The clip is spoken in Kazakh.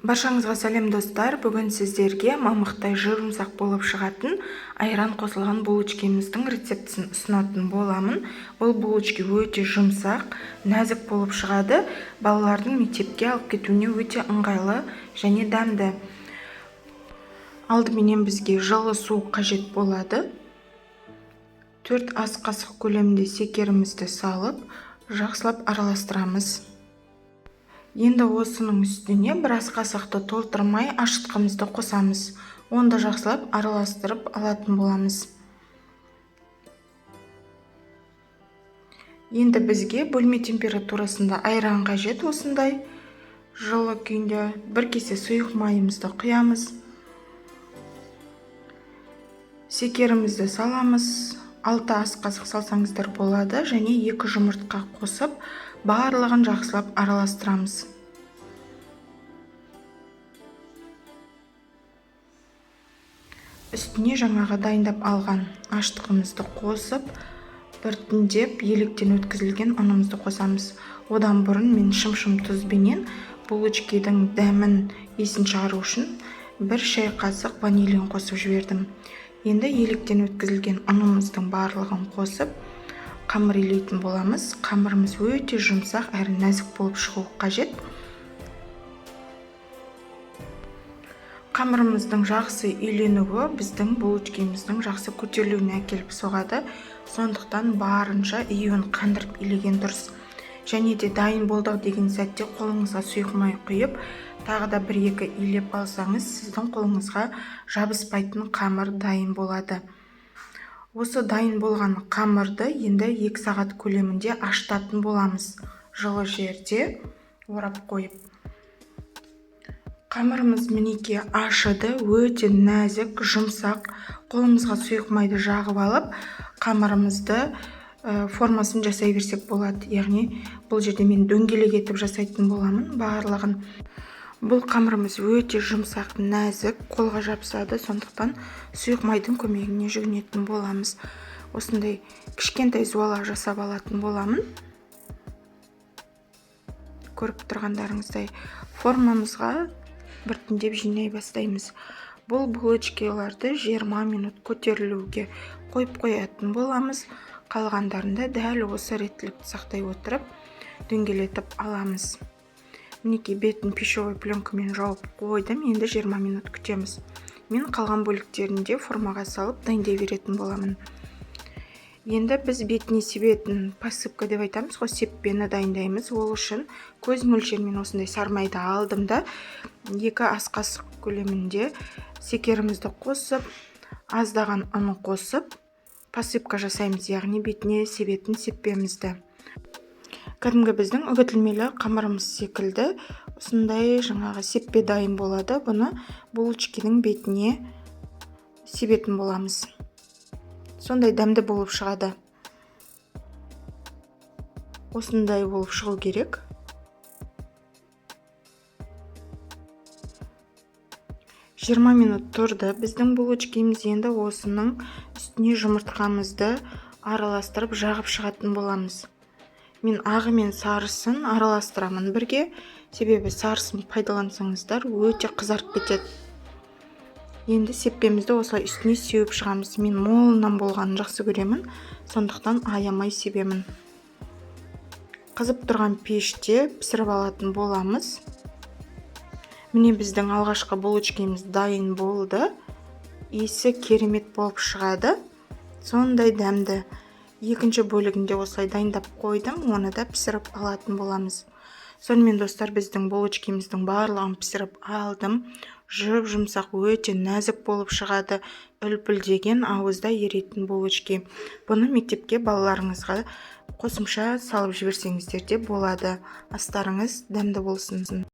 Баршаңызға сәлем достар. Бүгін сіздерге мамықтай жұмсақ болып шығатын айран қосылған булочкеміздің рецептісін ұсынатын боламын. Бұл булочки өте жұмсақ, нәзік болып шығады. Балалардың мектепке алып кетуіне өте ыңғайлы және дәмді. Алдыменен бізге жылы су қажет болады. 4 ас қасық көлемінде шекерімізді салып, жақсылап араластырамыз. Енді осының үстіне 1 ас қасықты толтырмай ашытқымызды қосамыз. Онда жақсылап араластырып алатын боламыз. Енді бізге бөлме температурасында айран қажет. Осындай жылы күйінде 1 кесе сұйық майымызды құямыз. Шекерімізді саламыз. 6 ас қасық салсаңыздар болады, және 2 жұмыртқа қосып, барлығын жақсылап араластырамыз. Үстіне жаңағы дайындап алған ашытқымызды қосып, біртіндеп електен өткізілген ұнымызды қосамыз. Одан бұрын мен шым-шым тұзбенен булочканың дәмін есін шығару үшін 1 шай қасық ванилин қосып жібердім. Енді електен өткізілген ұнымыздың барлығын қосып, қамыр илейтін боламыз. Қамырымыз өте жұмсақ әрі нәзік болып шығуы қажет. Қамырымыздың жақсы үйленуі біздің булочкеміздің жақсы көтерілуіне әкеліп соғады. Сондықтан барынша июін қандырып илеген дұрыс. Және де дайын болды деген сәтте қолыңызға сұйық май құйып, тағы да 1-2 илеп алсаңыз, сіздің қолыңызға жабыспайтын қамыр дайын болады. Осы дайын болған қамырды енді 2 сағат көлемінде ашытатын боламыз. Жылы жерде орап қойып. Қамырымыз мінеке ашыды, өте нәзік, жұмсақ. Қолымызға сұйық майды жағып алып, қамырымызды формасын жасай берсек болады. Яғни бұл жерде мен дөңгелек етіп жасайтын боламын барлығын. Бұл қамырымыз өте жұмсақ, нәзік, қолға жабысады, сондықтан сұйық майдың көмегіне жүгінетін боламыз. Осындай кішкентай зуалақ жасап алатын боламын. Көріп тұрғандарыңыздай формамызға біртіндеп жинай бастаймыз. Бұл булочкаларды 20 минут көтерілуге қойып қоятын боламыз. Қалғандарында дәл осы реттілікті сақтай отырып, дөңгелетіп аламыз. Мінеке бетін пищевой пленкамен жауып қойдым. Енді 20 минут күтеміз. Мен қалған бөліктерінде формаға салып дайындай беретін боламын. Енді біз бетіне себетін посыпка деп айтамыз ғой, сеппені дайындаймыз. Ол үшін көз мөлшермен осындай сармайды алдым да 2 ас қасық көлемінде шекерімізді қосып, аздаған ұн қосып, посыпка жасаймыз, яғни бетіне себетін сеппемізді. Кәдімгі біздің үгітілмелі қамырымыз секілді осындай жаңағы сеппе дайын болады. Бұны булочканың бетіне себетін боламыз. Сондай дәмді болып шығады. Осындай болып шығу керек. Жиырма минут тұрды. Біздің булочкамыз. Енді осының үстіне жұмыртқамызды араластырып жағып шығатын боламыз. Мен ағы мен сарысын араластырамын бірге, себебі сарысын пайдалансаңыздар өте қызарып кетеді. Енді сеппемізді осылай үстіне сеуіп шығамыз. Мен молынан болғанын жақсы көремін, сондықтан аямай себемін. Қызып тұрған пеште пісіріп алатын боламыз. Міне біздің алғашқы булочкамыз дайын болды. Иісі керемет болып шығады. Сондай дәмді. Екінші бөлігінде осылай дайындап қойдым, оны да пісіріп алатын боламыз. Сонымен достар, біздің булочкамыздың барлығын пісіріп алдым. Жұмсақ, өте нәзік болып шығады. Үлпілдеген ауызда еритін булочка. Бұны мектепке балаларыңызға қосымша салып жіберсеңіздер де болады. Астарыңыз дәмді болсын.